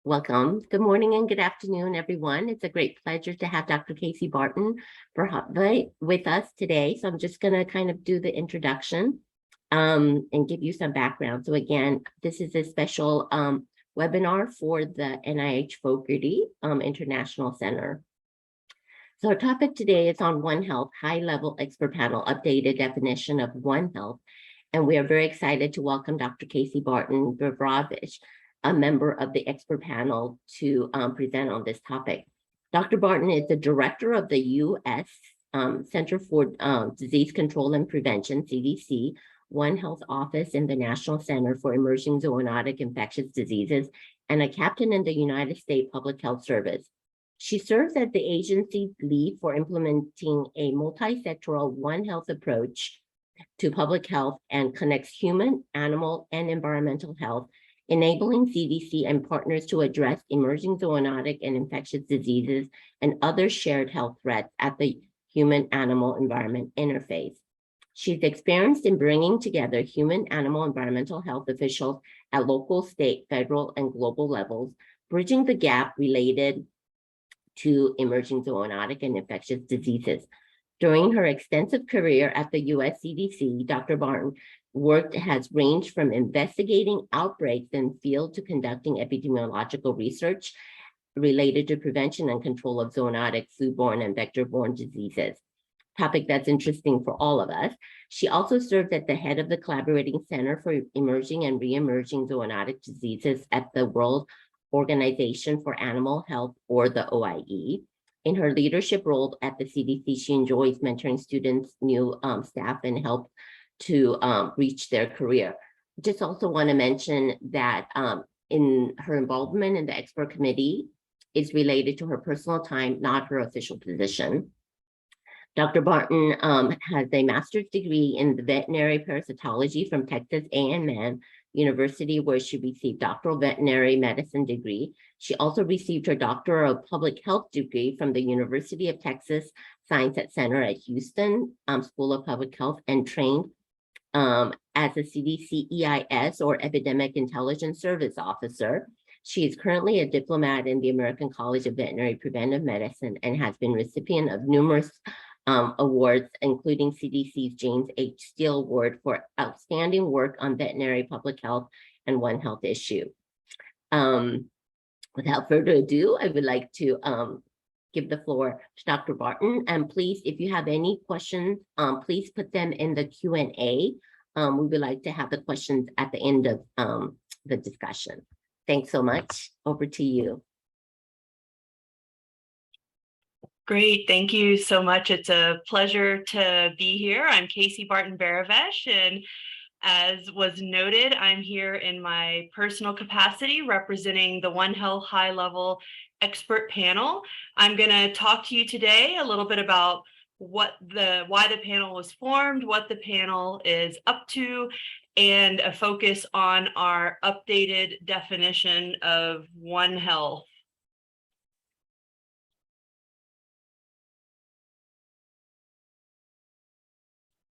Welcome. Good morning and good afternoon, everyone. It's a great pleasure to have Dr. Casey Barton Behravesh with us today. So I'm just going to kind of do the introduction and give you some background. So again, this is a special webinar for the NIH Fogarty International Center. So our topic today is on One Health, high-level expert panel, updated definition of One Health. And we are very excited to welcome Dr. Casey Barton Behravesh, a member of the expert panel, to present on this topic. Dr. Barton is the director of the U.S. Center for Disease Control and Prevention, CDC, One Health Office in the National Center for Emerging Zoonotic Infectious Diseases, and a captain in the United States Public Health Service. She serves as the agency's lead for implementing a multi-sectoral One Health approach to public health and connects human, animal, and environmental health, enabling CDC and partners to address emerging zoonotic and infectious diseases and other shared health threats at the human-animal environment interface. She's experienced in bringing together human, animal, environmental health officials at local, state, federal, and global levels, bridging the gap related to emerging zoonotic and infectious diseases. During her extensive career at the US CDC, Dr. Barton work has ranged from investigating outbreaks in field to conducting epidemiological research related to prevention and control of zoonotic, foodborne, and vector-borne diseases. Topic that's interesting for all of us. She also served at the head of the Collaborating Center for Emerging and Re-emerging Zoonotic Diseases at the World Organization for Animal Health, or the OHHLEP. In her leadership role at the CDC, she enjoys mentoring students, new staff, and help to reach their career. Just also want to mention that in her involvement in the expert committee is related to her personal time, not her official position. Dr. Barton has a master's degree in the veterinary parasitology from Texas A&M University, where she received doctoral veterinary medicine degree. She also received her doctor of public health degree from the University of Texas Science Center at Houston School of Public Health, and trained as a CDC EIS, or Epidemic Intelligence Service Officer. She is currently a diplomat in the American College of Veterinary Preventive Medicine and has been recipient of numerous awards, including CDC's James H. Steele Award for outstanding work on veterinary public health and One Health issue. Without further ado, I would like to give the floor to Dr. Barton. And please, if you have any questions, please put them in the Q&A. We would like to have the questions at the end of the discussion. Thanks so much. Over to you. Great, thank you so much. It's a pleasure to be here. I'm Casey Barton Behravesh, and as was noted, I'm here in my personal capacity representing the One Health high-level expert panel. I'm going to talk to you today a little bit about why the panel was formed, what the panel is up to, and a focus on our updated definition of One Health.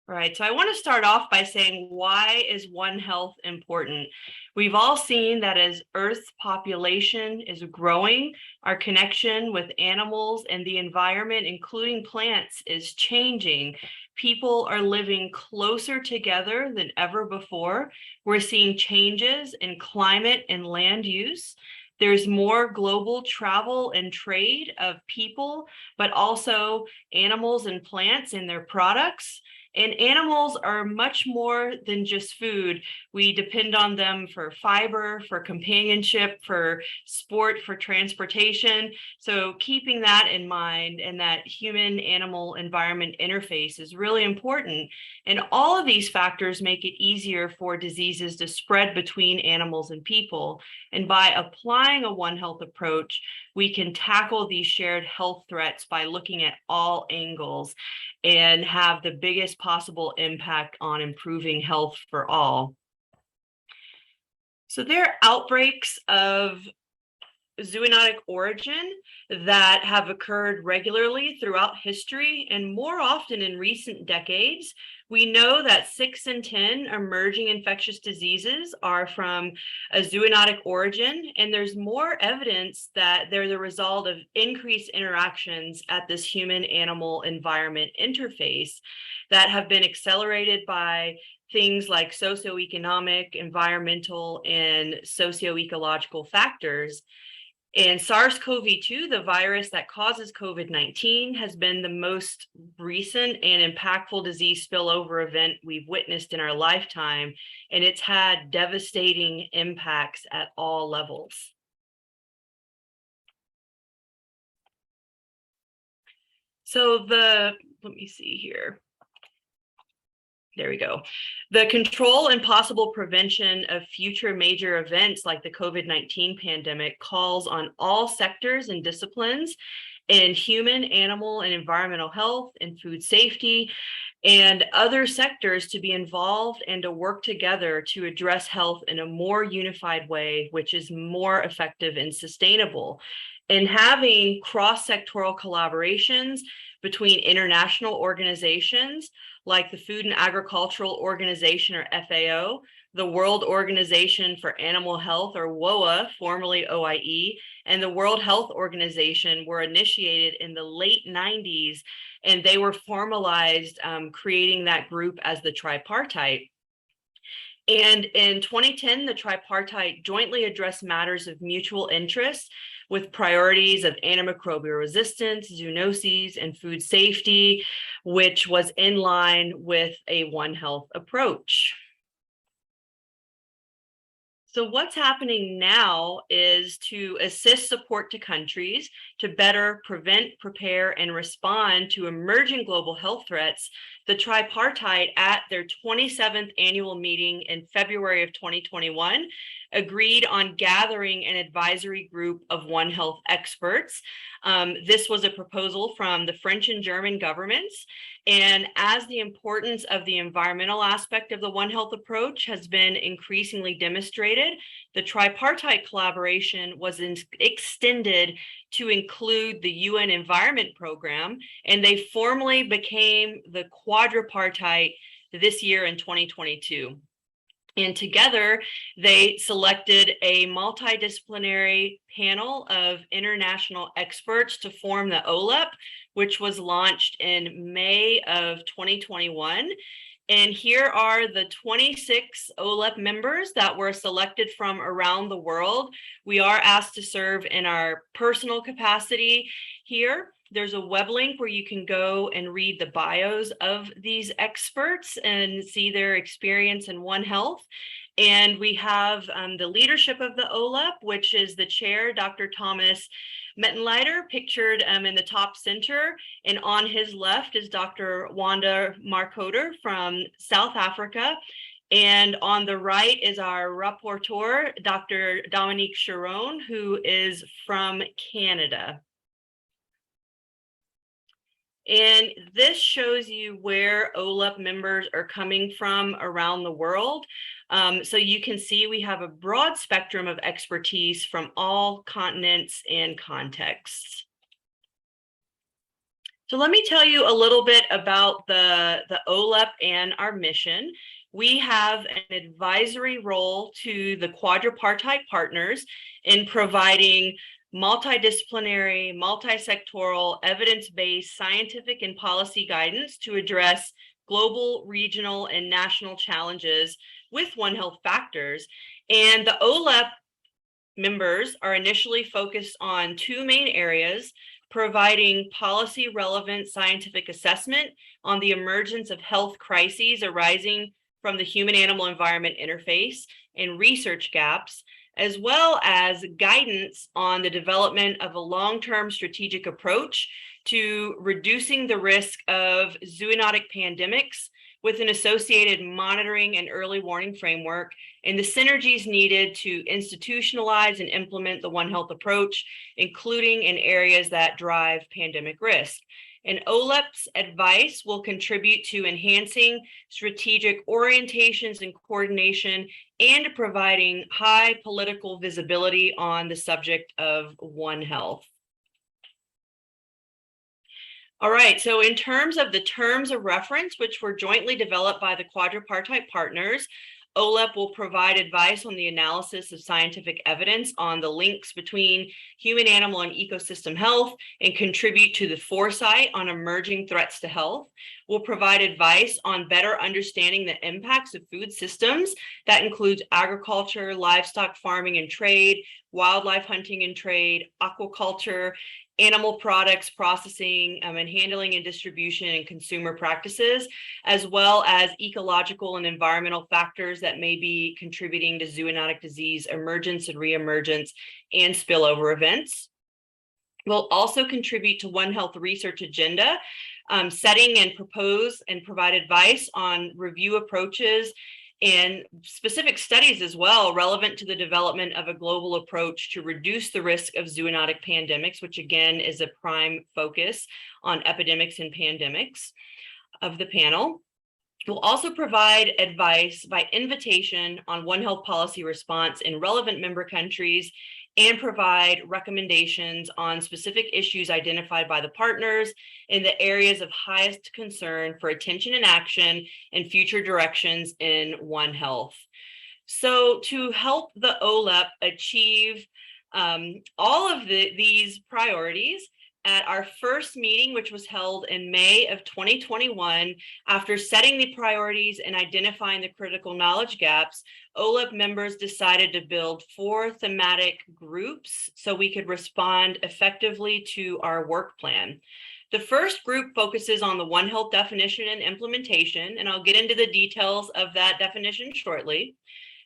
All right, so I want to start off by saying, why is One Health important? We've all seen that as Earth's population is growing, our connection with animals and the environment, including plants, is changing. People are living closer together than ever before. We're seeing changes in climate and land use. There's more global travel and trade of people, but also animals and plants and their products. And animals are much more than just food. We depend on them for fiber, for companionship, for sport, for transportation. So keeping that in mind and that human-animal environment interface is really important. And all of these factors make it easier for diseases to spread between animals and people. And by applying a One Health approach, we can tackle these shared health threats by looking at all angles and have the biggest possible impact on improving health for all. So there are outbreaks of zoonotic origin that have occurred regularly throughout history and more often in recent decades. We know that 6 in 10 emerging infectious diseases are from a zoonotic origin, and there's more evidence that they're the result of increased interactions at this human-animal environment interface that have been accelerated by things like socioeconomic, environmental, and socio-ecological factors. And SARS-CoV-2, the virus that causes COVID-19, has been the most recent and impactful disease spillover event we've witnessed in our lifetime, and it's had devastating impacts at all levels. So let me see here. There we go. The control and possible prevention of future major events like the COVID-19 pandemic calls on all sectors and disciplines in human, animal, and environmental health and food safety and other sectors to be involved and to work together to address health in a more unified way, which is more effective and sustainable. And having cross-sectoral collaborations between international organizations like the Food and Agricultural Organization, or FAO, the World Organization for Animal Health, or WOA, formerly OIE, and the World Health Organization were initiated in the late 90s, and they were formalized, creating that group as the tripartite. And in 2010, the tripartite jointly addressed matters of mutual interest with priorities of antimicrobial resistance, zoonoses, and food safety, which was in line with a One Health approach. So what's happening now is to assist support to countries to better prevent, prepare, and respond to emerging global health threats. The tripartite at their 27th annual meeting in February of 2021 agreed on gathering an advisory group of One Health experts. This was a proposal from the French and German governments. And as the importance of the environmental aspect of the One Health approach has been increasingly demonstrated, the tripartite collaboration was extended to include the UN Environment Program, and they formally became the QUADRIPARTITE this year in 2022. And together, they selected a multidisciplinary panel of international experts to form the OHHLEP, which was launched in May of 2021. And here are the 26 OHHLEP members that were selected from around the world. We are asked to serve in our personal capacity here. There's a web link where you can go and read the bios of these experts and see their experience in One Health. And we have the leadership of the OHHLEP, which is the chair, Dr. Thomas Mettenleider, pictured in the top center. And on his left is Dr. Wanda Marcoder from South Africa. And on the right is our rapporteur, Dr. Dominique Chiron, who is from Canada. And this shows you where OHHLEP members are coming from around the world. So you can see we have a broad spectrum of expertise from all continents and contexts. So let me tell you a little bit about the OHHLEP and our mission. We have an advisory role to the quadripartite partners in providing multidisciplinary, multi-sectoral, evidence-based scientific and policy guidance to address global, regional, and national challenges with One Health factors. And the OHHLEP members are initially focused on two main areas: providing policy relevant scientific assessment on the emergence of health crises arising from the human-animal environment interface and research gaps, as well as guidance on the development of a long-term strategic approach to reducing the risk of zoonotic pandemics with an associated monitoring and early warning framework, and the synergies needed to institutionalize and implement the One Health approach, including in areas that drive pandemic risk. And OHHLEP's advice will contribute to enhancing strategic orientations and coordination and providing high political visibility on the subject of One Health. All right, so in terms of the terms of reference, which were jointly developed by the quadripartite partners, OHLEP will provide advice on the analysis of scientific evidence on the links between human, animal, and ecosystem health and contribute to the foresight on emerging threats to health. We'll provide advice on better understanding the impacts of food systems. That includes agriculture, livestock farming and trade, wildlife hunting and trade, aquaculture, animal products processing and handling and distribution and consumer practices, as well as ecological and environmental factors that may be contributing to zoonotic disease emergence and reemergence and spillover events. We'll also contribute to One Health research agenda, setting and propose and provide advice on review approaches and specific studies as well relevant to the development of a global approach to reduce the risk of zoonotic pandemics, which again is a prime focus on epidemics and pandemics of the panel. We'll also provide advice by invitation on One Health policy response in relevant member countries and provide recommendations on specific issues identified by the partners in the areas of highest concern for attention and action and future directions in One Health. So to help the OHLEP achieve all of these priorities, at our first meeting, which was held in May of 2021, after setting the priorities and identifying the critical knowledge gaps, OHLEP members decided to build 4 thematic groups so we could respond effectively to our work plan. The first group focuses on the One Health definition and implementation, and I'll get into the details of that definition shortly.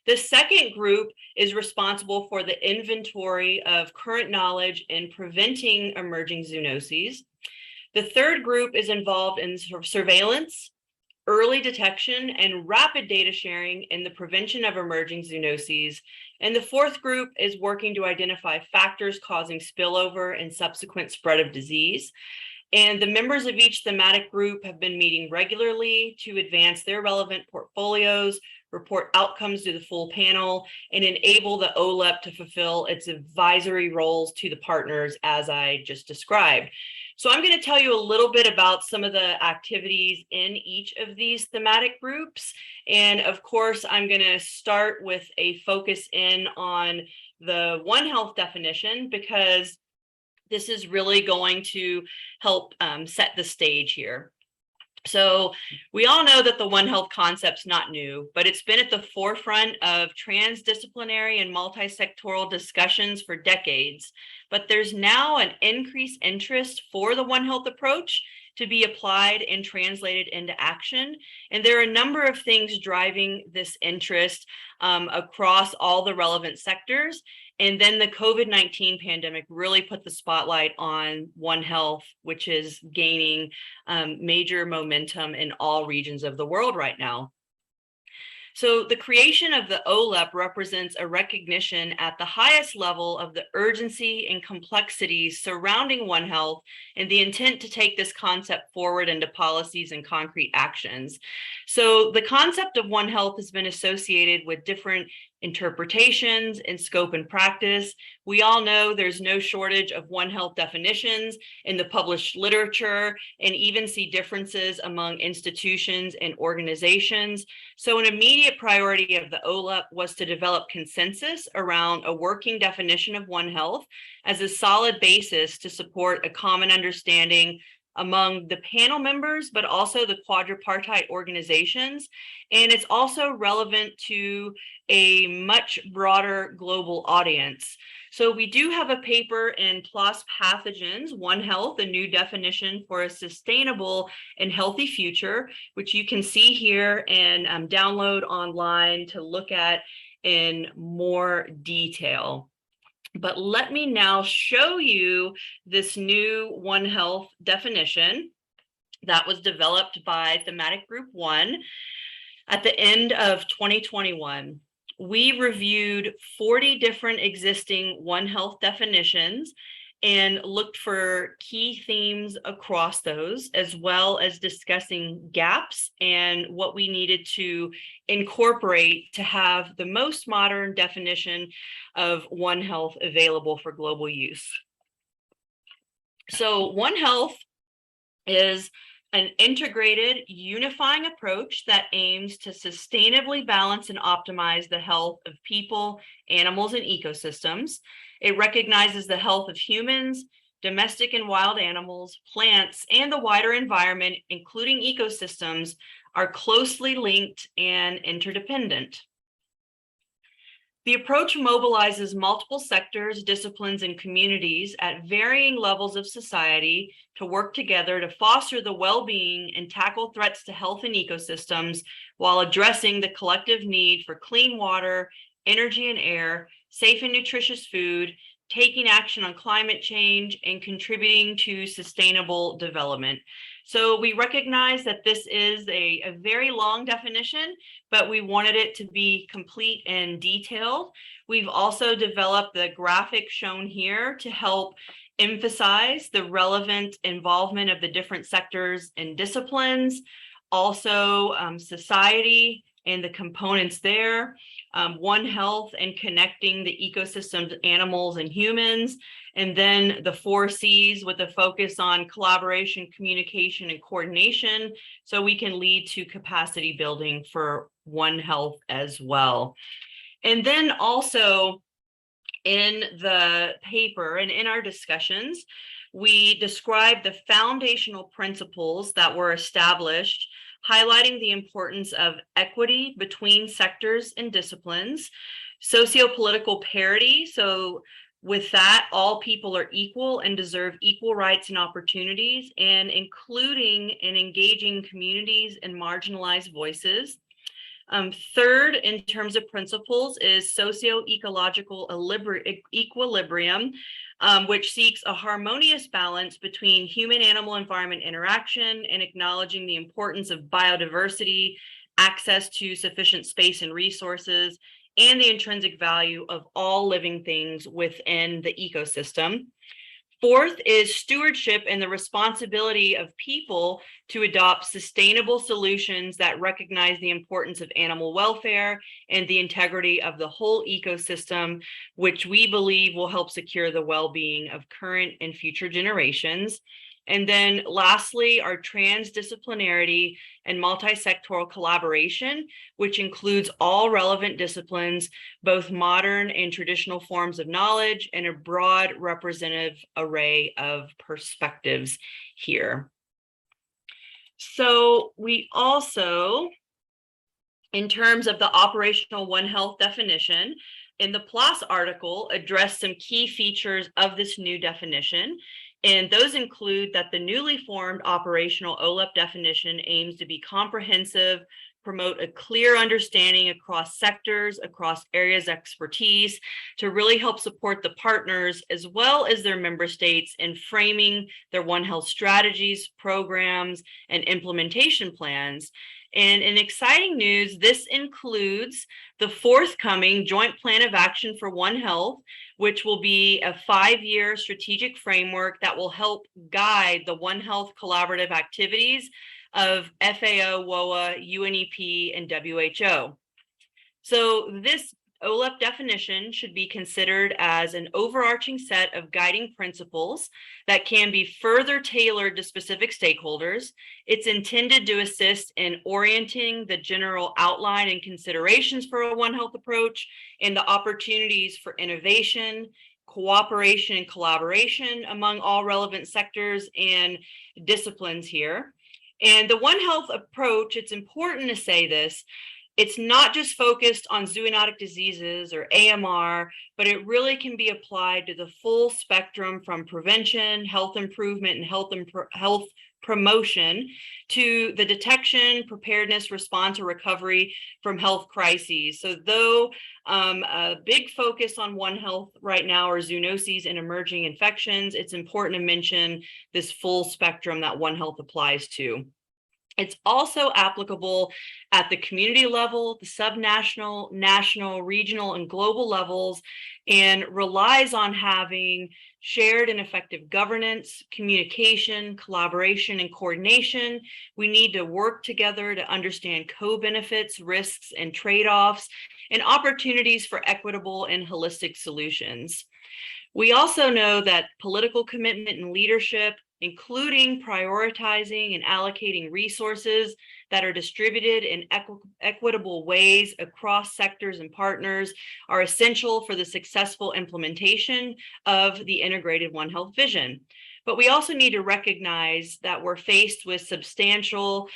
The second group is responsible for the inventory of current knowledge in preventing emerging zoonoses. The third group is involved in surveillance, early detection, and rapid data sharing in the prevention of emerging zoonoses. And the fourth group is working to identify factors causing spillover and subsequent spread of disease. And the members of each thematic group have been meeting regularly to advance their relevant portfolios, report outcomes to the full panel, and enable the OHLEP to fulfill its advisory roles to the partners as I just described. So I'm going to tell you a little bit about some of the activities in each of these thematic groups. And of course, I'm going to start with a focus in on the One Health definition, because this is really going to help set the stage here. So we all know that the One Health concept's not new, but it's been at the forefront of transdisciplinary and multi-sectoral discussions for decades. But there's now an increased interest for the One Health approach to be applied and translated into action. And there are a number of things driving this interest across all the relevant sectors. And then the COVID-19 pandemic really put the spotlight on One Health, which is gaining major momentum in all regions of the world right now. So the creation of the OHLEP represents a recognition at the highest level of the urgency and complexities surrounding One Health and the intent to take this concept forward into policies and concrete actions. So the concept of One Health has been associated with different interpretations in scope and practice. We all know there's no shortage of One Health definitions in the published literature, and even see differences among institutions and organizations. So an immediate priority of the OHLEP was to develop consensus around a working definition of One Health as a solid basis to support a common understanding among the panel members, but also the quadripartite organizations. And it's also relevant to a much broader global audience. So we do have a paper in PLOS Pathogens, One Health, a new definition for a sustainable and healthy future, which you can see here and download online to look at in more detail. But let me now show you this new One Health definition that was developed by Thematic Group 1 at the end of 2021. We reviewed 40 different existing One Health definitions, and looked for key themes across those, as well as discussing gaps and what we needed to incorporate to have the most modern definition of One Health available for global use. So One Health is an integrated, unifying approach that aims to sustainably balance and optimize the health of people, animals, and ecosystems. It recognizes the health of humans, domestic and wild animals, plants, and the wider environment, including ecosystems, are closely linked and interdependent. The approach mobilizes multiple sectors, disciplines, and communities at varying levels of society to work together to foster the well-being and tackle threats to health and ecosystems while addressing the collective need for clean water, energy and air, safe and nutritious food, taking action on climate change, and contributing to sustainable development. So we recognize that this is a very long definition, but we wanted it to be complete and detailed. We've also developed the graphic shown here to help emphasize the relevant involvement of the different sectors and disciplines, also society and the components there, One Health and connecting the ecosystems, animals, and humans, and then the 4 C's with a focus on collaboration, communication, and coordination, so we can lead to capacity building for One Health as well. And then also in the paper and in our discussions, we described the foundational principles that were established, highlighting the importance of equity between sectors and disciplines, socio-political parity. So with that, all people are equal and deserve equal rights and opportunities, and including and engaging communities and marginalized voices. Third, in terms of principles, is socio-ecological equilibrium, which seeks a harmonious balance between human-animal-environment interaction and acknowledging the importance of biodiversity, access to sufficient space and resources, and the intrinsic value of all living things within the ecosystem. Fourth is stewardship and the responsibility of people to adopt sustainable solutions that recognize the importance of animal welfare and the integrity of the whole ecosystem, which we believe will help secure the well-being of current and future generations. And then lastly, our transdisciplinarity and multi-sectoral collaboration, which includes all relevant disciplines, both modern and traditional forms of knowledge, and a broad representative array of perspectives here. So we also, in terms of the operational One Health definition, in the PLOS article, addressed some key features of this new definition. And those include that the newly formed operational OHLEP definition aims to be comprehensive, promote a clear understanding across sectors, across areas of expertise, to really help support the partners as well as their member states in framing their One Health strategies, programs, and implementation plans. And in exciting news, this includes the forthcoming Joint Plan of Action for One Health, which will be a 5-year strategic framework that will help guide the One Health collaborative activities of FAO, WOA, UNEP, and WHO. So this OHLEP definition should be considered as an overarching set of guiding principles that can be further tailored to specific stakeholders. It's intended to assist in orienting the general outline and considerations for a One Health approach and the opportunities for innovation, cooperation, and collaboration among all relevant sectors and disciplines here. And the One Health approach, it's important to say this, it's not just focused on zoonotic diseases or AMR, but it really can be applied to the full spectrum from prevention, health improvement, and health promotion to the detection, preparedness, response, or recovery from health crises. So though a big focus on One Health right now are zoonoses and emerging infections, it's important to mention this full spectrum that One Health applies to. It's also applicable at the community level, the subnational, national, regional, and global levels, and relies on having shared and effective governance, communication, collaboration, and coordination. We need to work together to understand co-benefits, risks, and trade-offs, and opportunities for equitable and holistic solutions. We also know that political commitment and leadership, including prioritizing and allocating resources that are distributed in equitable ways across sectors and partners, are essential for the successful implementation of the integrated One Health vision. But we also need to recognize that we're faced with substantial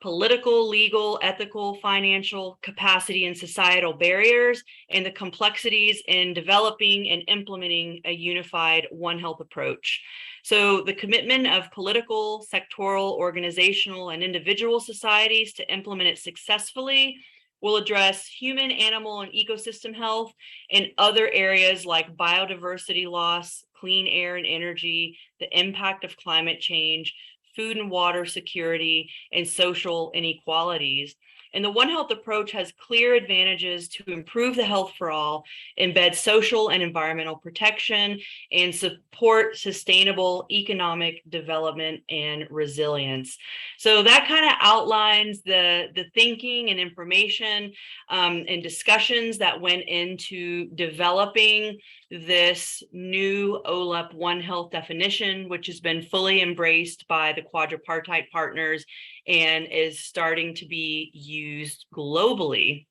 political, legal, ethical, financial, capacity, and societal barriers, and the complexities in developing and implementing a unified One Health approach. So the commitment of political, sectoral, organizational, and individual societies to implement it successfully will address human, animal, and ecosystem health and other areas like biodiversity loss, clean air and energy, the impact of climate change, food and water security, and social inequalities. And the One Health approach has clear advantages to improve the health for all, embed social and environmental protection, and support sustainable economic development and resilience. So that kind of outlines the thinking and information and discussions that went into developing this new OHLEP One Health definition, which has been fully embraced by the QUADRIPARTITE partners and is starting to be used globally.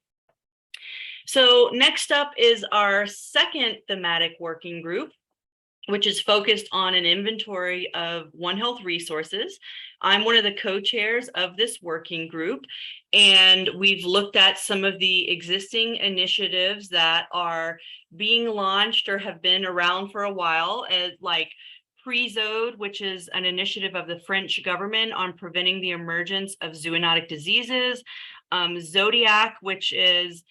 So next up is our second thematic working group, which is focused on an inventory of One Health resources. I'm one of the co-chairs of this working group, and we've looked at some of the existing initiatives that are being launched or have been around for a while, like PREZODE, which is an initiative of the French government on preventing the emergence of zoonotic diseases, Zodiac, which is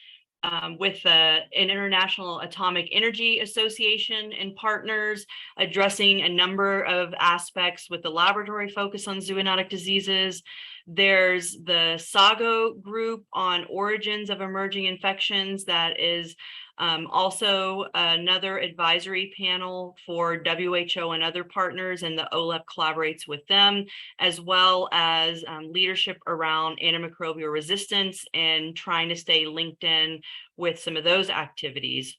with the International Atomic Energy Association and partners, addressing a number of aspects with the laboratory focus on zoonotic diseases. There's the SAGO group on origins of emerging infections that is also another advisory panel for WHO and other partners, and the OHLEP collaborates with them, as well as leadership around antimicrobial resistance and trying to stay linked in with some of those activities.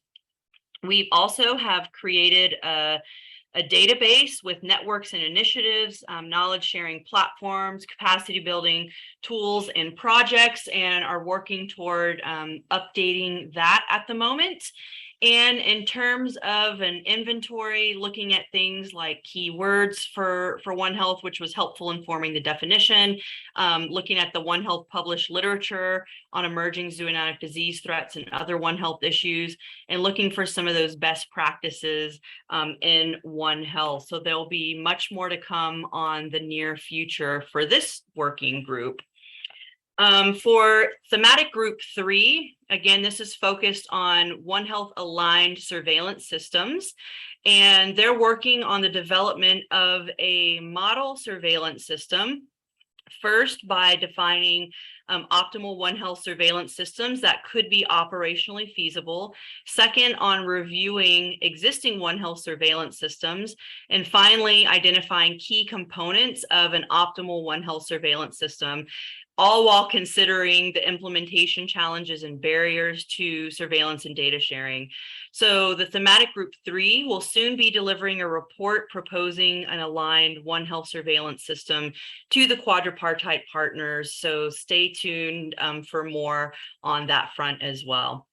We also have created a database with networks and initiatives, knowledge sharing platforms, capacity building tools and projects, and are working toward updating that at the moment. And in terms of an inventory, looking at things like keywords for One Health, which was helpful in forming the definition, looking at the One Health published literature on emerging zoonotic disease threats and other One Health issues, and looking for some of those best practices in One Health. So there'll be much more to come on the near future for this working group. For thematic group 3, again, this is focused on One Health aligned surveillance systems, and they're working on the development of a model surveillance system. First, by defining optimal One Health surveillance systems that could be operationally feasible. Second, on reviewing existing One Health surveillance systems. And finally, identifying key components of an optimal One Health surveillance system, all while considering the implementation challenges and barriers to surveillance and data sharing. So the thematic group 3 will soon be delivering a report proposing an aligned One Health surveillance system to the QUADRIPARTITE partners. So stay tuned for more on that front as well.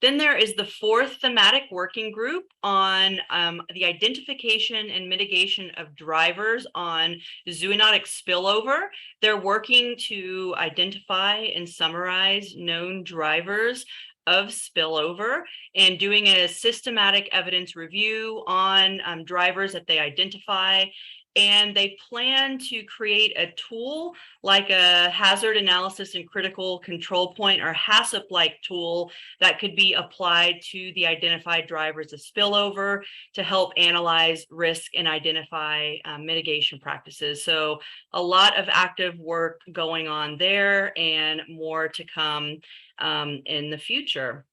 Then there is the 4th thematic working group on the identification and mitigation of drivers on zoonotic spillover. They're working to identify and summarize known drivers of spillover and doing a systematic evidence review on drivers that they identify, and they plan to create a tool like a hazard analysis and critical control point, or HACCP-like tool, that could be applied to the identified drivers of spillover to help analyze risk and identify mitigation practices. So a lot of active work going on there, and more to come in the future.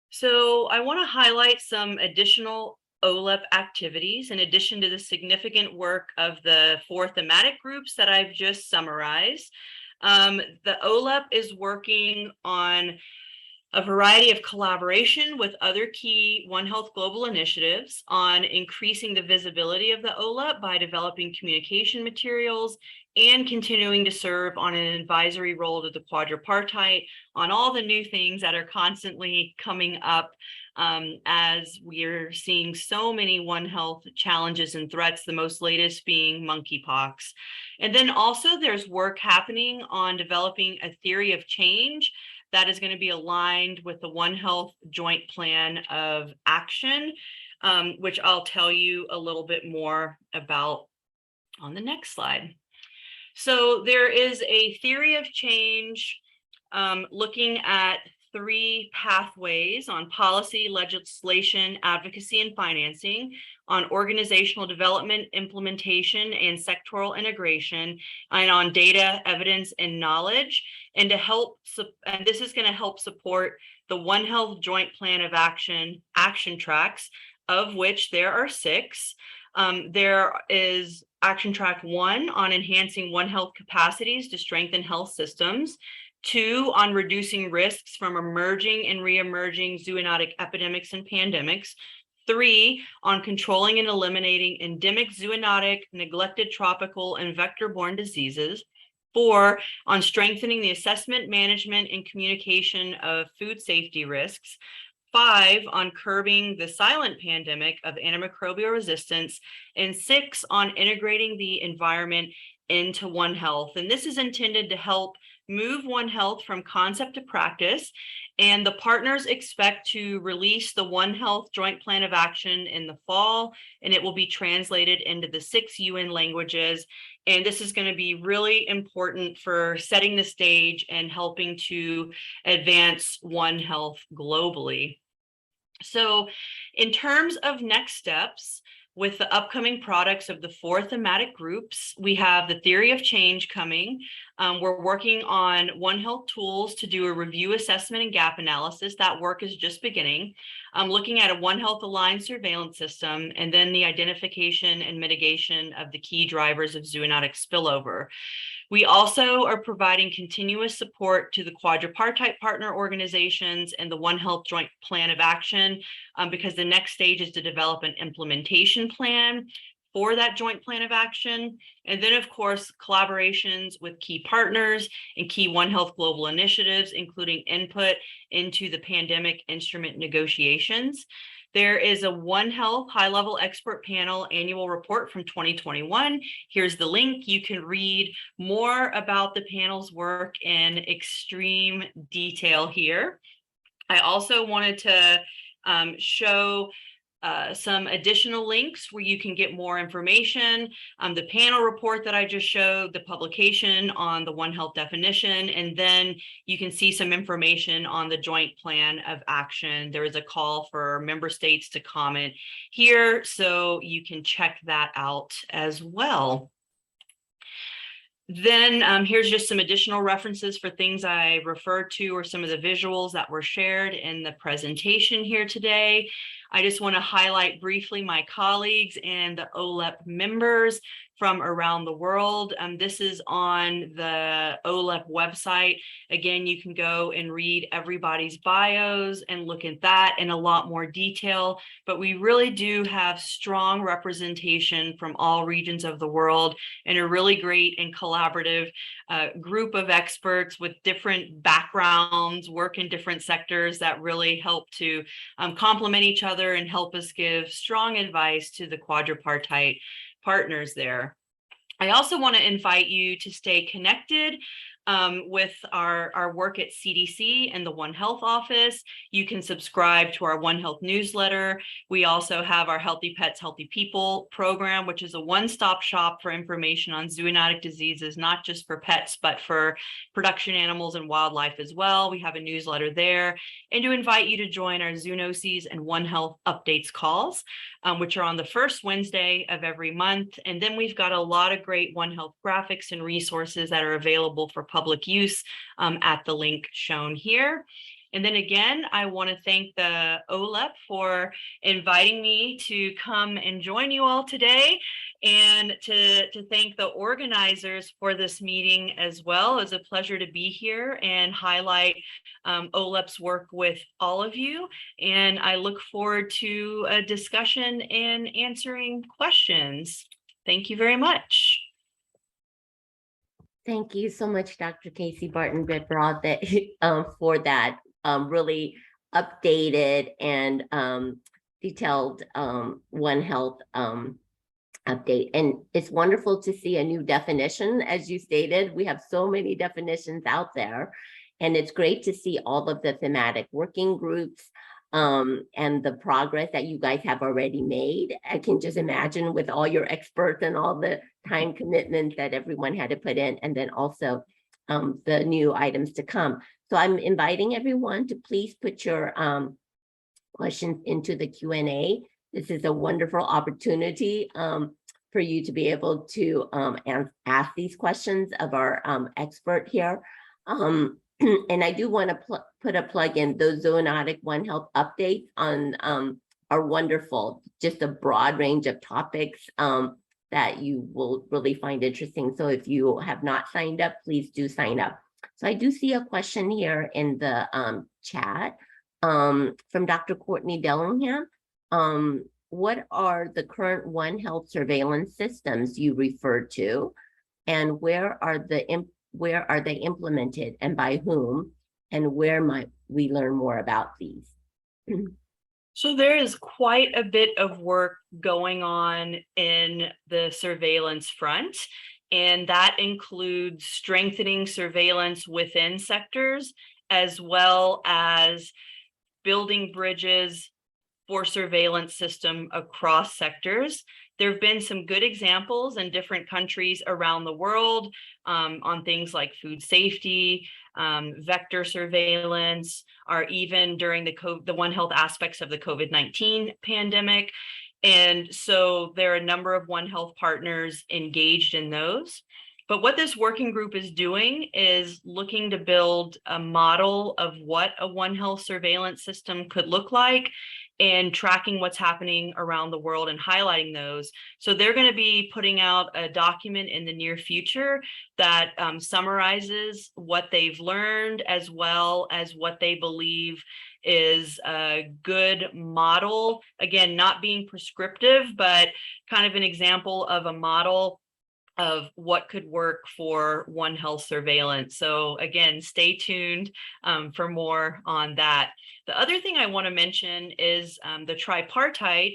So I want to highlight some additional OHLEP activities in addition to the significant work of the 4 thematic groups that I've just summarized. The OHLEP is working on a variety of collaboration with other key One Health global initiatives on increasing the visibility of the OHLEP by developing communication materials and continuing to serve on an advisory role to the quadripartite on all the new things that are constantly coming up as we're seeing so many One Health challenges and threats, the most latest being monkeypox. And then also there's work happening on developing a theory of change that is going to be aligned with the One Health Joint Plan of Action, which I'll tell you a little bit more about on the next slide. So there is a theory of change looking at 3 pathways on policy, legislation, advocacy, and financing, on organizational development, implementation, and sectoral integration, and on data, evidence, and knowledge. And this is going to help support the One Health Joint Plan of Action tracks, of which there are 6. There is Action Track 1 on enhancing One Health capacities to strengthen health systems. 2 on reducing risks from emerging and re-emerging zoonotic epidemics and pandemics. 3 on controlling and eliminating endemic zoonotic, neglected tropical, and vector-borne diseases. 4 on strengthening the assessment, management, and communication of food safety risks. 5 on curbing the silent pandemic of antimicrobial resistance. And 6 on integrating the environment into One Health. And this is intended to help move One Health from concept to practice. And the partners expect to release the One Health Joint Plan of Action in the fall, and it will be translated into the 6 UN languages. And this is going to be really important for setting the stage and helping to advance One Health globally. So in terms of next steps, with the upcoming products of the 4 thematic groups, we have the theory of change coming. We're working on One Health tools to do a review, assessment, and gap analysis. That work is just beginning. Looking at a One Health aligned surveillance system, and then the identification and mitigation of the key drivers of zoonotic spillover. We also are providing continuous support to the quadripartite partner organizations and the One Health Joint Plan of Action, because the next stage is to develop an implementation plan for that joint plan of action. And then, of course, collaborations with key partners and key One Health global initiatives, including input into the pandemic instrument negotiations. There is a One Health high-level expert panel annual report from 2021. Here's the link. You can read more about the panel's work in extreme detail here. I also wanted to show some additional links where you can get more information. The panel report that I just showed, the publication on the One Health definition, and then you can see some information on the joint plan of action. There is a call for member states to comment here, so you can check that out as well. Then here's just some additional references for things I referred to, or some of the visuals that were shared in the presentation here today. I just want to highlight briefly my colleagues and the OHLEP members from around the world. This is on the OHLEP website. Again, you can go and read everybody's bios and look at that in a lot more detail. But we really do have strong representation from all regions of the world, and a really great and collaborative group of experts with different backgrounds, work in different sectors, that really help to complement each other and help us give strong advice to the quadripartite partners there. I also want to invite you to stay connected with our work at CDC and the One Health office. You can subscribe to our One Health newsletter. We also have our Healthy Pets, Healthy People program, which is a one-stop shop for information on zoonotic diseases, not just for pets, but for production animals and wildlife as well. We have a newsletter there, and to invite you to join our Zoonoses and One Health updates calls, which are on the first Wednesday of every month. And then we've got a lot of great One Health graphics and resources that are available for public use at the link shown here. And then again, I want to thank the OHHLEP for inviting me to come and join you all today, and to thank the organizers for this meeting as well. It's a pleasure to be here and highlight OHHLEP's work with all of you. And I look forward to a discussion and answering questions. Thank you very much. Thank you so much, Dr. Casey Barton Behravesh, for that really updated and detailed One Health update. And it's wonderful to see a new definition. As you stated, we have so many definitions out there, and it's great to see all of the thematic working groups and the progress that you guys have already made. I can just imagine with all your experts and all the time commitment that everyone had to put in, and then also the new items to come. So I'm inviting everyone to please put your questions into the Q&A. This is a wonderful opportunity for you to be able to ask these questions of our expert here. And I do want to put a plug in. Those Zoonotic One Health updates on are wonderful. Just a broad range of topics that you will really find interesting. So if you have not signed up, please do sign up. So I do see a question here in the chat from Dr. Courtney Bellingham. What are the current One Health surveillance systems you referred to, and where are they implemented and by whom, and where might we learn more about these? So there is quite a bit of work going on in the surveillance front, and that includes strengthening surveillance within sectors, as well as building bridges for surveillance system across sectors. There have been some good examples in different countries around the world on things like food safety, vector surveillance, or even during the One Health aspects of the COVID-19 pandemic. And so there are a number of One Health partners engaged in those. But what this working group is doing is looking to build a model of what a One Health surveillance system could look like, and tracking what's happening around the world and highlighting those. So they're going to be putting out a document in the near future that summarizes what they've learned, as well as what they believe is a good model. Again, not being prescriptive, but kind of an example of a model of what could work for One Health surveillance. So again, stay tuned for more on that. The other thing I want to mention is the Tripartite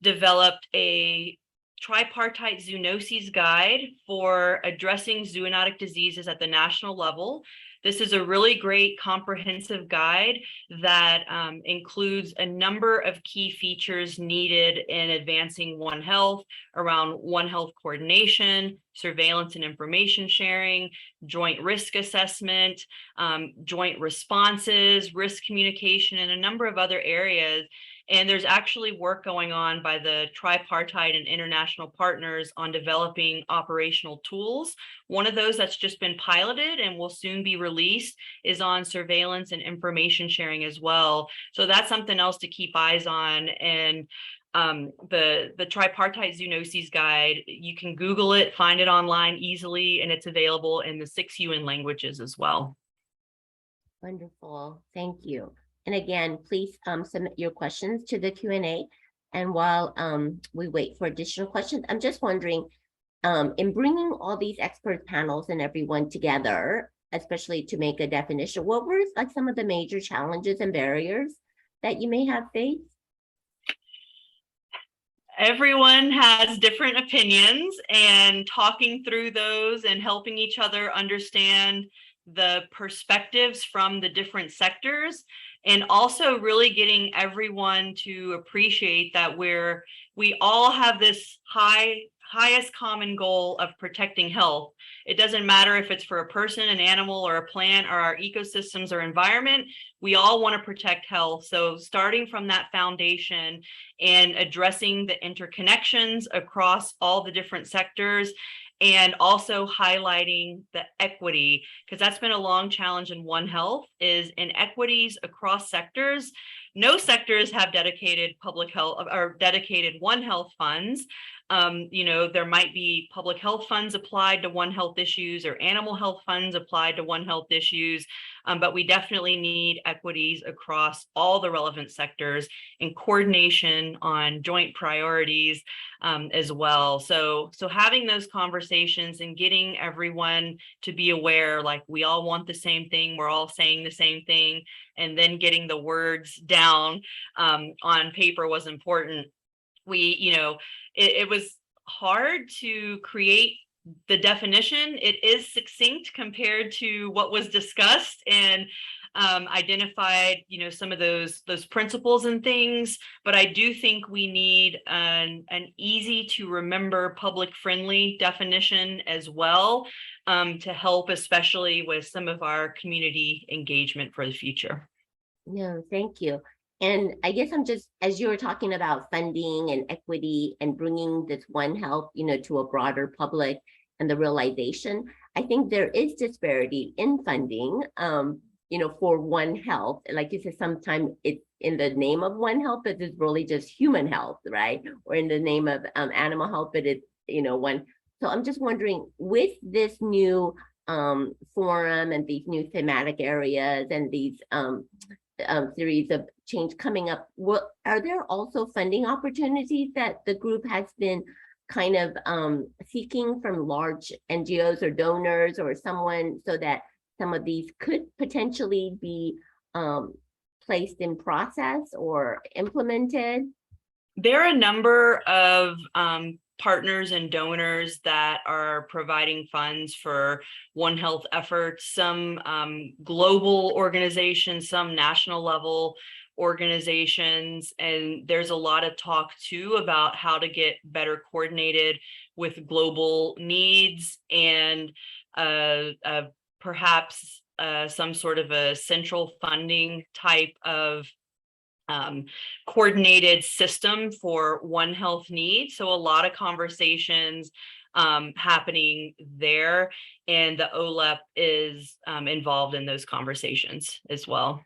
developed a tripartite zoonoses guide for addressing zoonotic diseases at the national level. This is a really great comprehensive guide that includes a number of key features needed in advancing One Health around One Health coordination, surveillance and information sharing, joint risk assessment, joint responses, risk communication, and a number of other areas. And there's actually work going on by the tripartite and international partners on developing operational tools. One of those that's just been piloted and will soon be released is on surveillance and information sharing as well. So that's something else to keep eyes on. And the Tripartite Zoonoses Guide, you can Google it, find it online easily, and it's available in the 6 UN languages as well. Wonderful, thank you. And again, please submit your questions to the Q&A. And while we wait for additional questions, I'm just wondering, in bringing all these expert panels and everyone together, especially to make a definition, what were like some of the major challenges and barriers that you may have faced? Everyone has different opinions, and talking through those and helping each other understand the perspectives from the different sectors, and also really getting everyone to appreciate that we all have this highest common goal of protecting health. It doesn't matter if it's for a person, an animal, or a plant, or our ecosystems or environment. We all want to protect health. So starting from that foundation and addressing the interconnections across all the different sectors, and also highlighting the equity, because that's been a long challenge in One Health, is inequities across sectors. No sectors have dedicated public health or dedicated One Health funds. There might be public health funds applied to One Health issues, or animal health funds applied to One Health issues, but we definitely need equities across all the relevant sectors and coordination on joint priorities as well. So having those conversations and getting everyone to be aware, like we all want the same thing, we're all saying the same thing, and then getting the words down on paper was important. It was hard to create the definition. It is succinct compared to what was discussed, and identified, some of those principles and things. But I do think we need an easy to remember, public friendly definition as well, to help, especially with some of our community engagement for the future. No, thank you. And I guess I'm just, as you were talking about funding and equity and bringing this One Health, to a broader public, and the realization, I think there is disparity in funding, for One Health. Like you said, sometimes it's in the name of One Health, but it's really just human health, right? Or in the name of animal health, but it's, one. So I'm just wondering, with this new forum and these new thematic areas and these series of change coming up, are there also funding opportunities that the group has been kind of seeking from large NGOs or donors or someone, so that some of these could potentially be placed in process or implemented? There are a number of partners and donors that are providing funds for One Health efforts, some global organizations, some national level organizations, and there's a lot of talk too about how to get better coordinated with global needs, and perhaps some sort of a central funding type of coordinated system for One Health needs. So a lot of conversations happening there, and the OHLEP is involved in those conversations as well.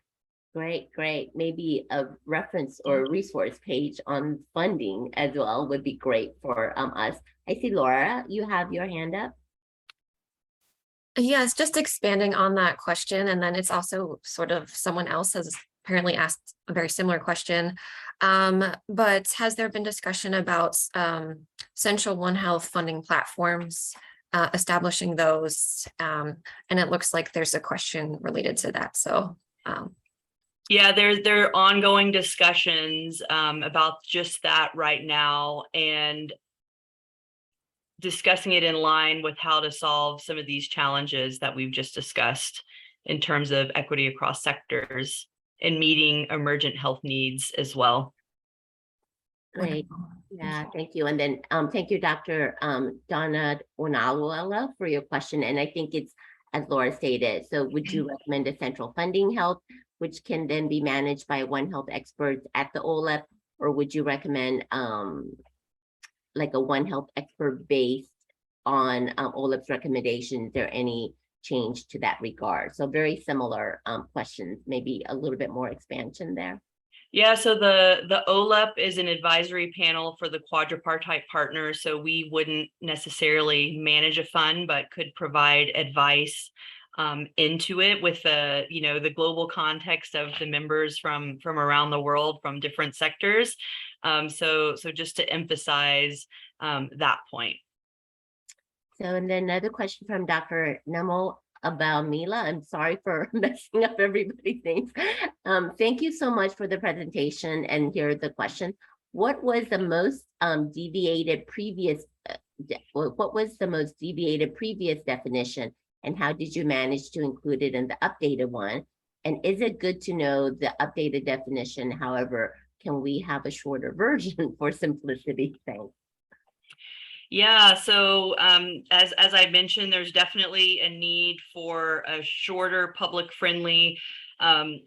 Great. Maybe a reference or a resource page on funding as well would be great for us. I see Laura, you have your hand up. Yes, just expanding on that question, and then it's also sort of someone else has apparently asked a very similar question. But has there been discussion about central One Health funding platforms, establishing those? And it looks like there's a question related to that. So yeah, there are ongoing discussions about just that right now, and discussing it in line with how to solve some of these challenges that we've just discussed in terms of equity across sectors and meeting emergent health needs as well. Great. Yeah, thank you. And then thank you, Dr. Donna Onalwala, for your question. And I think it's, as Laura stated, so would you recommend a central funding health, which can then be managed by One Health experts at the OHLEP, or would you recommend like a One Health expert based on OHLEP's recommendations? Is there any change to that regard? So very similar questions, maybe a little bit more expansion there. Yeah, so the OHLEP is an advisory panel for the quadripartite partners. So we wouldn't necessarily manage a fund, but could provide advice into it with the global context of the members from around the world, from different sectors. So just to emphasize that point. So, and then another question from Dr. Namo Abelmila. I'm sorry for messing up everybody's names. Thank you so much for the presentation. And here's the question: what was the most deviated previous definition, And how did you manage to include it in the updated one? And is it good to know the updated definition? However, can we have a shorter version for simplicity's sake? Yeah, so as I mentioned, there's definitely a need for a shorter, public-friendly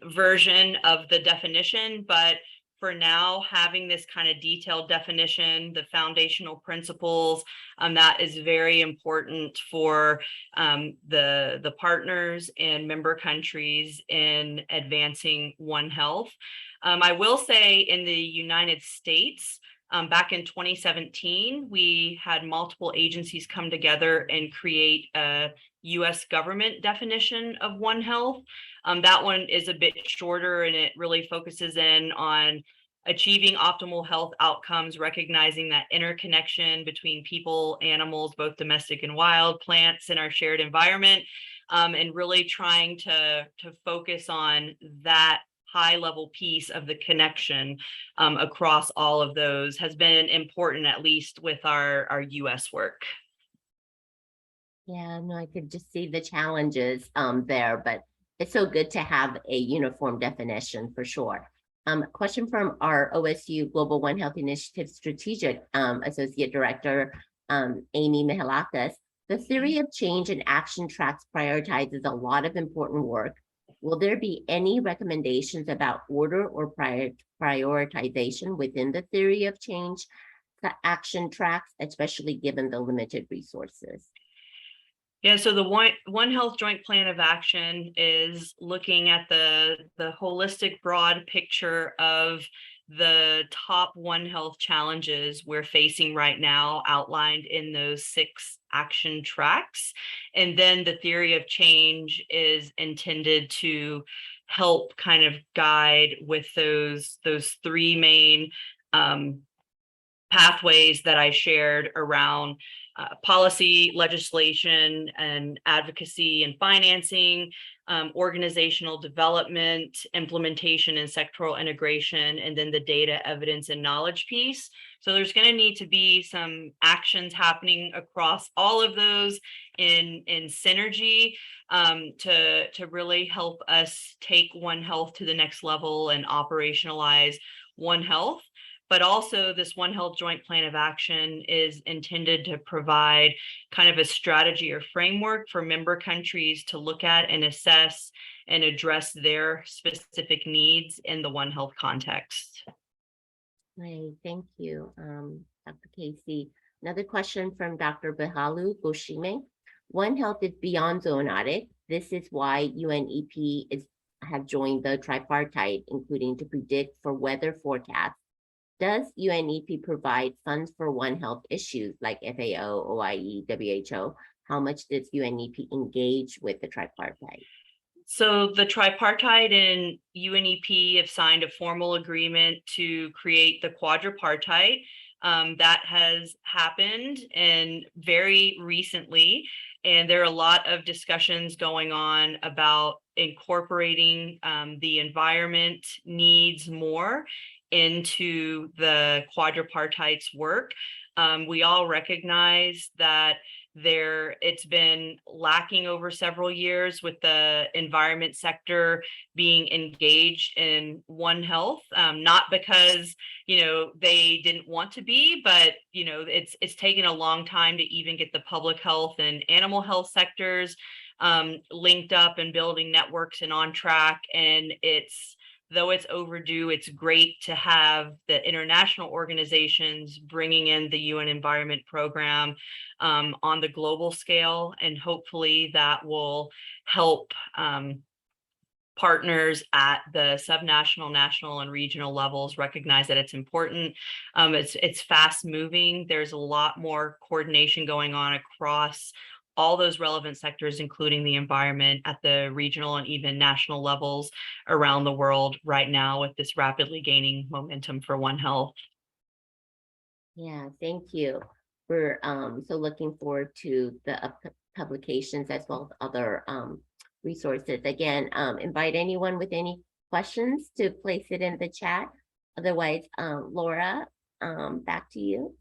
version of the definition, but for now, having this kind of detailed definition, the foundational principles, that is very important for the partners and member countries in advancing One Health. I will say in the United States, back in 2017, we had multiple agencies come together and create a US government definition of One Health. That one is a bit shorter and it really focuses in on achieving optimal health outcomes, recognizing that interconnection between people, animals, both domestic and wild, plants in our shared environment, and really trying to focus on that high level piece of the connection across all of those has been important, at least with our US work. Yeah, no, I could just see the challenges there, but it's so good to have a uniform definition for sure. Question from our OSU Global One Health Initiative Strategic Associate Director, Amy Mihalakis. The theory of change and action tracks prioritizes a lot of important work. Will there be any recommendations about order or prioritization within the theory of change action tracks, especially given the limited resources? Yeah, so the One Health Joint Plan of Action is looking at the holistic, broad picture of the top One Health challenges we're facing right now, outlined in those 6 action tracks. And then the theory of change is intended to help kind of guide with those 3 main pathways that I shared around policy, legislation, and advocacy and financing, organizational development, implementation and sectoral integration, and then the data, evidence, and knowledge piece. So there's going to need to be some actions happening across all of those in synergy to really help us take One Health to the next level and operationalize One Health. But also this One Health Joint Plan of Action is intended to provide kind of a strategy or framework for member countries to look at and assess and address their specific needs in the One Health context. Great, thank you, Dr. Casey. Another question from Dr. Behalu Goshime. One Health is beyond zoonotic. This is why UNEP have joined the tripartite, including to predict for weather forecasts. Does UNEP provide funds for One Health issues like FAO, OIE, WHO? How much does UNEP engage with the tripartite? So the tripartite and UNEP have signed a formal agreement to create the QUADRIPARTITE. That has happened and very recently. And there are a lot of discussions going on about incorporating the environment needs more into the quadripartite's work. We all recognize that it's been lacking over several years with the environment sector being engaged in One Health, not because they didn't want to be, but it's taken a long time to even get the public health and animal health sectors linked up and building networks and on track. And though it's overdue, it's great to have the international organizations bringing in the UN Environment Program on the global scale, and hopefully that will help partners at the subnational, national, and regional levels recognize that it's important. It's fast moving. There's a lot more coordination going on across all those relevant sectors, including the environment at the regional and even national levels around the world right now with this rapidly gaining momentum for One Health. Yeah, thank you. We're so looking forward to the publications as well as other resources. Again, invite anyone with any questions to place it in the chat. Otherwise, Laura, back to you.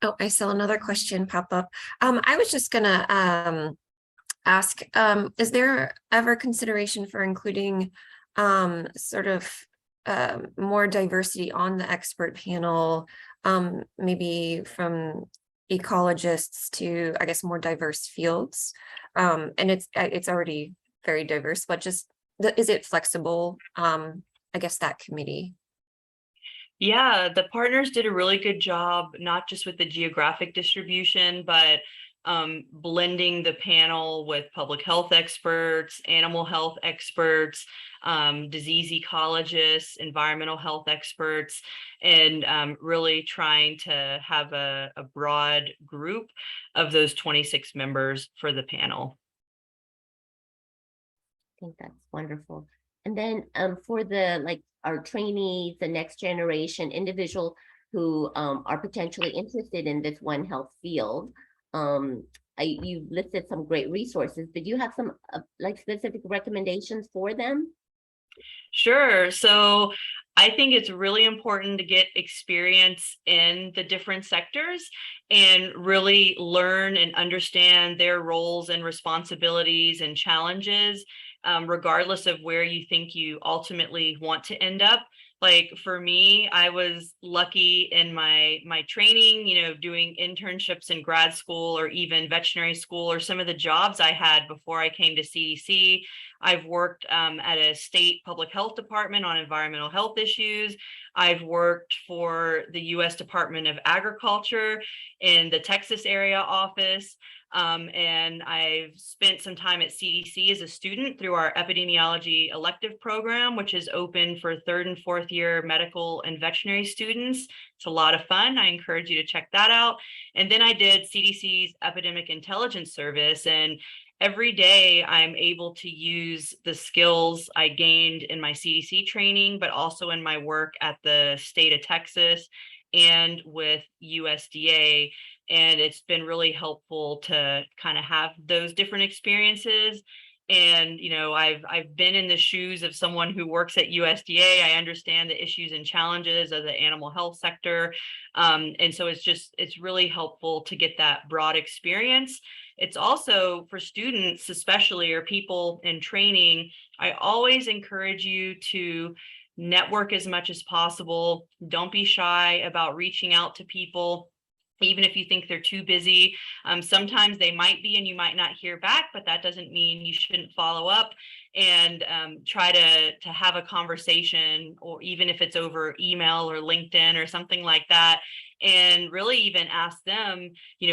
Oh, I saw another question pop up. I was just gonna ask, is there ever consideration for including sort of more diversity on the expert panel, maybe from ecologists to, I guess, more diverse fields? And it's already very diverse, but just is it flexible? I guess that committee. Yeah, the partners did a really good job, not just with the geographic distribution, but blending the panel with public health experts, animal health experts, disease ecologists, environmental health experts, and really trying to have a broad group of those 26 members for the panel. I think that's wonderful. And then for the our trainees, the next generation individual who are potentially interested in this One Health field, you listed some great resources, but do you have some specific recommendations for them? Sure. So I think it's really important to get experience in the different sectors and really learn and understand their roles and responsibilities and challenges, regardless of where you think you ultimately want to end up. Like for me, I was lucky in my training, doing internships in grad school or even veterinary school or some of the jobs I had before I came to CDC. I've worked at a state public health department on environmental health issues. I've worked for the U.S. Department of Agriculture in the Texas area office. And I've spent some time at CDC as a student through our epidemiology elective program, which is open for 3rd and 4th year medical and veterinary students. It's a lot of fun. I encourage you to check that out. And then I did CDC's Epidemic Intelligence Service, and every day I'm able to use the skills I gained in my CDC training, but also in my work at the state of Texas and with USDA. And it's been really helpful to kind of have those different experiences. And, I've been in the shoes of someone who works at USDA. I understand the issues and challenges of the animal health sector. And so it's really helpful to get that broad experience. It's also for students, especially, or people in training, I always encourage you to network as much as possible. Don't be shy about reaching out to people, even if you think they're too busy. Sometimes they might be and you might not hear back, but that doesn't mean you shouldn't follow up and try to have a conversation, or even if it's over email or LinkedIn or something like that, and really even ask them,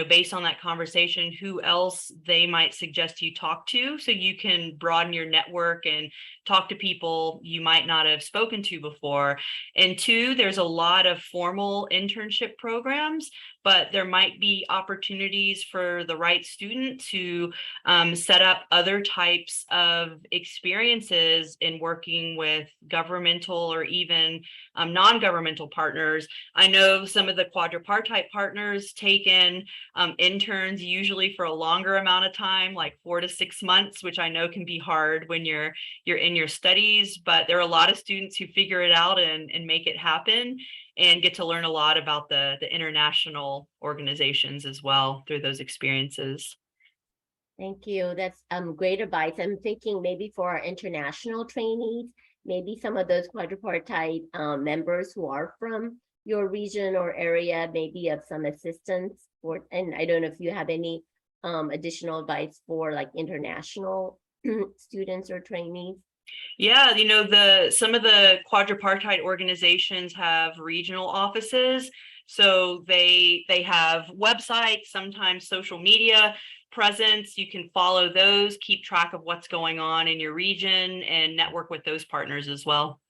based on that conversation, who else they might suggest you talk to, so you can broaden your network and talk to people you might not have spoken to before. And 2, there's a lot of formal internship programs, but there might be opportunities for the right student to set up other types of experiences in working with governmental or even non-governmental partners. I know some of the QUADRIPARTITE partners take in interns usually for a longer amount of time, like 4 to 6 months, which I know can be hard when you're in your studies, but there are a lot of students who figure it out and make it happen, and get to learn a lot about the international organizations as well through those experiences. Thank you. That's great advice. I'm thinking maybe for our international trainees, maybe some of those quadripartite members who are from your region or area, maybe of some assistance for, and I don't know if you have any additional advice for international students or trainees. Yeah, some of the quadripartite organizations have regional offices. So they have websites, sometimes social media presence. You can follow those, keep track of what's going on in your region, and network with those partners as well.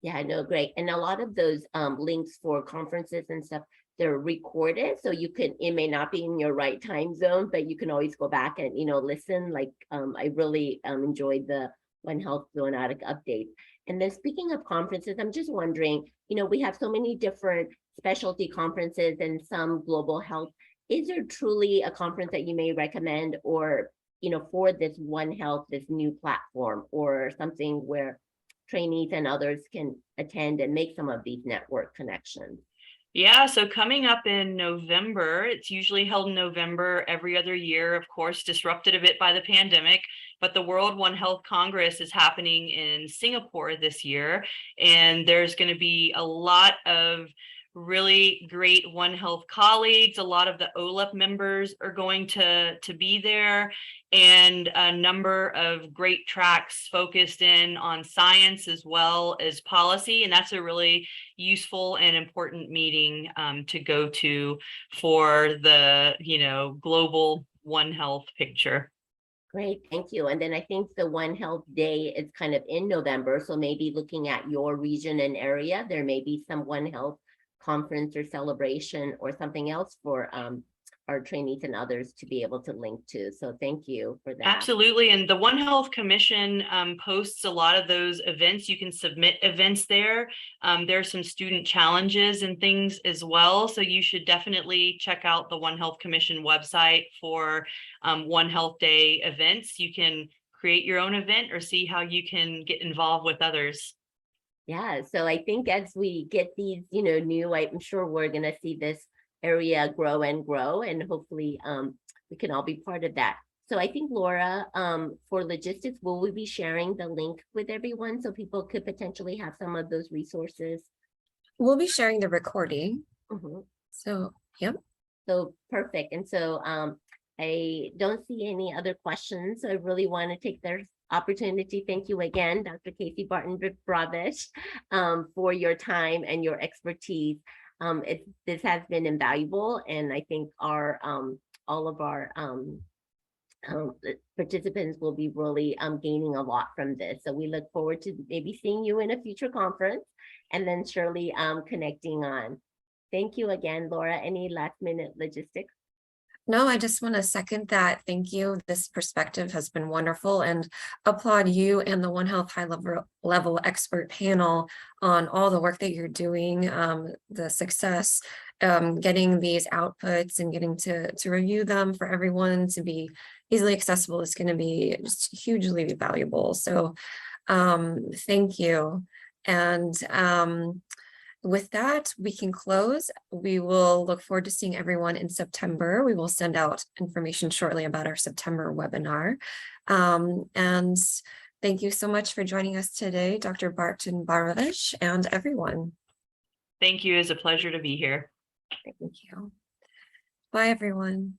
Yeah, no, great. And a lot of those links for conferences and stuff, they're recorded. So it may not be in your right time zone, but you can always go back and, listen. I really enjoyed the One Health Zoonotic update. And then speaking of conferences, I'm just wondering, we have so many different specialty conferences and some global health. Is there truly a conference that you may recommend, or, for this One Health, this new platform, or something where trainees and others can attend and make some of these network connections? Yeah, so coming up in November, it's usually held in November every other year, of course, disrupted a bit by the pandemic, but the World One Health Congress is happening in Singapore this year, and there's going to be a lot of really great One Health colleagues. A lot of the OHLEP members are going to be there, and a number of great tracks focused in on science as well as policy, and that's a really useful and important meeting to go to for the global One Health picture. Great, thank you. And then I think the One Health Day is kind of in November, so maybe looking at your region and area, there may be some One Health conference or celebration or something else for our trainees and others to be able to link to. So thank you for that. Absolutely. And the One Health Commission posts a lot of those events. You can submit events there. There are some student challenges and things as well. So you should definitely check out the One Health Commission website for One Health Day events. You can create your own event or see how you can get involved with others. Yeah, so I think as we get these, new, I'm sure we're going to see this area grow and grow, and hopefully we can all be part of that. So I think, Laura, for logistics, will we be sharing the link with everyone so people could potentially have some of those resources? We'll be sharing the recording. Mm-hmm. So, yep. So perfect. And so I don't see any other questions. So I really want to take their opportunity. Thank you again, Dr. Casey Barton Behravesh, for your time and your expertise. This has been invaluable, and I think our all of our participants will be really gaining a lot from this. So we look forward to maybe seeing you in a future conference, and then surely connecting on. Thank you again, Laura. Any last minute logistics? No, I just want to second that. Thank you. This perspective has been wonderful, and applaud you and the One Health high level expert panel on all the work that you're doing, the success, getting these outputs and getting to review them for everyone to be easily accessible is going to be just hugely valuable. So thank you. And with that, we can close. We will look forward to seeing everyone in September. We will send out information shortly about our September webinar. And thank you so much for joining us today, Dr. Barton Behravesh, and everyone. Thank you. It's a pleasure to be here. Thank you. Bye, everyone.